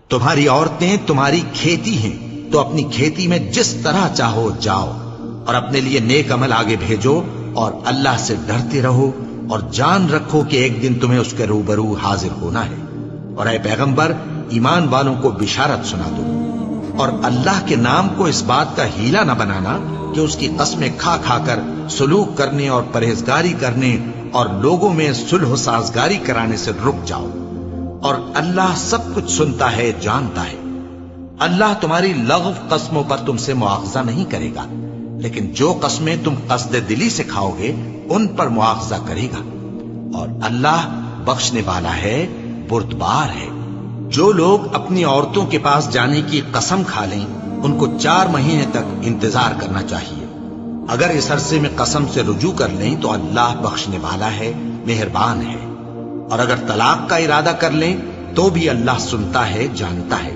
تمہاری عورتیں تمہاری کھیتی ہیں، تو اپنی کھیتی میں جس طرح چاہو جاؤ، اور اپنے لیے نیک عمل آگے بھیجو، اور اللہ سے ڈرتے رہو، اور جان رکھو کہ ایک دن تمہیں اس کے روبرو حاضر ہونا ہے۔ اور اے پیغمبر، ایمان والوں کو بشارت سنا دو، اور اللہ کے نام کو اس بات کا ہیلا نہ بنانا کہ اس کی قسمیں کھا کھا کر سلوک کرنے اور پرہیزگاری کرنے اور لوگوں میں صلح و سازگاری کرانے سے رک جاؤ، اور اللہ سب کچھ سنتا ہے، جانتا ہے۔ اللہ تمہاری لغو قسموں پر تم سے مواخذہ نہیں کرے گا، لیکن جو قسمیں تم قصد دلی سے کھاؤ گے ان پر مواخذہ کرے گا، اور اللہ بخشنے والا ہے، بردبار ہے۔ جو لوگ اپنی عورتوں کے پاس جانے کی قسم کھا لیں ان کو 4 مہینے تک انتظار کرنا چاہیے۔ اگر اس عرصے میں قسم سے رجوع کر لیں تو اللہ بخشنے والا ہے، مہربان ہے، اور اگر طلاق کا ارادہ کر لیں تو بھی اللہ سنتا ہے، جانتا ہے۔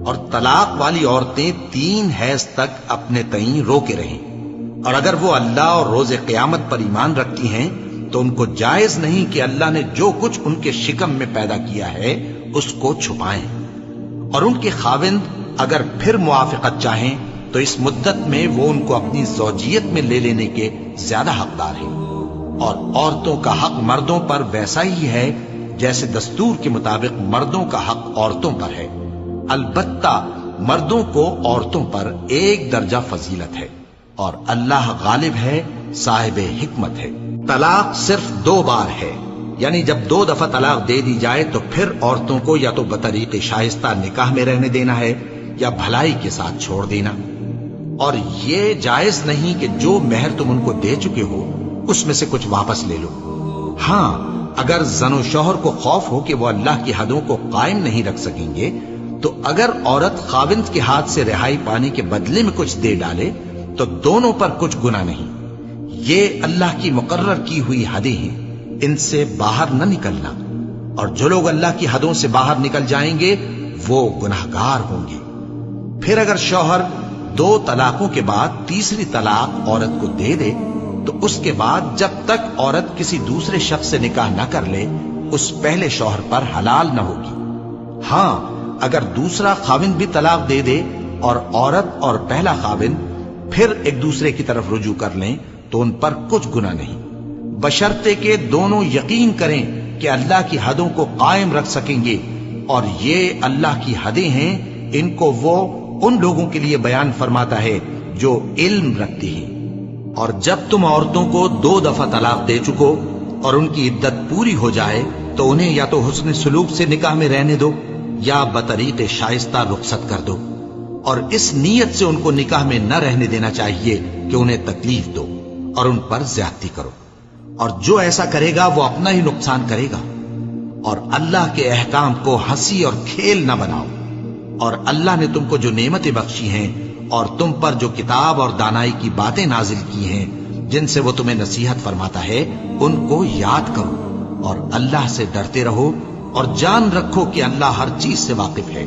اور طلاق والی عورتیں 3 حیض تک اپنے تئیں روکے رہیں، اور اگر وہ اللہ اور روز قیامت پر ایمان رکھتی ہیں تو ان کو جائز نہیں کہ اللہ نے جو کچھ ان کے شکم میں پیدا کیا ہے اس کو چھپائیں، اور ان کے خاوند اگر پھر موافقت چاہیں تو اس مدت میں وہ ان کو اپنی زوجیت میں لے لینے کے زیادہ حقدار ہیں۔ اور عورتوں کا حق مردوں پر ویسا ہی ہے جیسے دستور کے مطابق مردوں کا حق عورتوں پر ہے، البتہ مردوں کو عورتوں پر 1 درجہ فضیلت ہے، اور اللہ غالب ہے، صاحب حکمت ہے۔ طلاق صرف 2 بار ہے، یعنی جب 2 دفعہ طلاق دے دی جائے تو پھر عورتوں کو یا تو بطریق شائستہ نکاح میں رہنے دینا ہے یا بھلائی کے ساتھ چھوڑ دینا، اور یہ جائز نہیں کہ جو مہر تم ان کو دے چکے ہو اس میں سے کچھ واپس لے لو۔ ہاں، اگر زن و شوہر کو خوف ہو کہ وہ اللہ کی حدوں کو قائم نہیں رکھ سکیں گے تو اگر عورت خاوند کے ہاتھ سے رہائی پانے کے بدلے میں کچھ دے ڈالے تو دونوں پر کچھ گناہ نہیں۔ یہ اللہ کی مقرر کی ہوئی حدیں ہیں، ان سے باہر نہ نکلنا، اور جو لوگ اللہ کی حدوں سے باہر نکل جائیں گے وہ گناہگار ہوں گے۔ پھر اگر شوہر 2 طلاقوں کے بعد تیسری طلاق عورت کو دے دے تو اس کے بعد جب تک عورت کسی دوسرے شخص سے نکاح نہ کر لے اس پہلے شوہر پر حلال نہ ہوگی۔ ہاں، اگر دوسرا خاوند بھی طلاق دے دے اور عورت اور پہلا خاوند پھر ایک دوسرے کی طرف رجوع کر لیں تو ان پر کچھ گناہ نہیں، بشرطے کہ دونوں یقین کریں کہ اللہ کی حدوں کو قائم رکھ سکیں گے، اور یہ اللہ کی حدیں ہیں، ان کو وہ ان لوگوں کے لیے بیان فرماتا ہے جو علم رکھتے ہیں۔ اور جب تم عورتوں کو 2 دفعہ طلاق دے چکو اور ان کی عدت پوری ہو جائے تو انہیں یا تو حسن سلوک سے نکاح میں رہنے دو یا بطریق شائستہ رخصت کر دو، اور اس نیت سے ان کو نکاح میں نہ رہنے دینا چاہیے کہ انہیں تکلیف دو اور ان پر زیادتی کرو، اور جو ایسا کرے گا وہ اپنا ہی نقصان کرے گا۔ اور اللہ کے احکام کو ہنسی اور کھیل نہ بناؤ، اور اللہ نے تم کو جو نعمتیں بخشی ہیں اور تم پر جو کتاب اور دانائی کی باتیں نازل کی ہیں جن سے وہ تمہیں نصیحت فرماتا ہے ان کو یاد کرو، اور اللہ سے ڈرتے رہو، اور جان رکھو کہ اللہ ہر چیز سے واقف ہے۔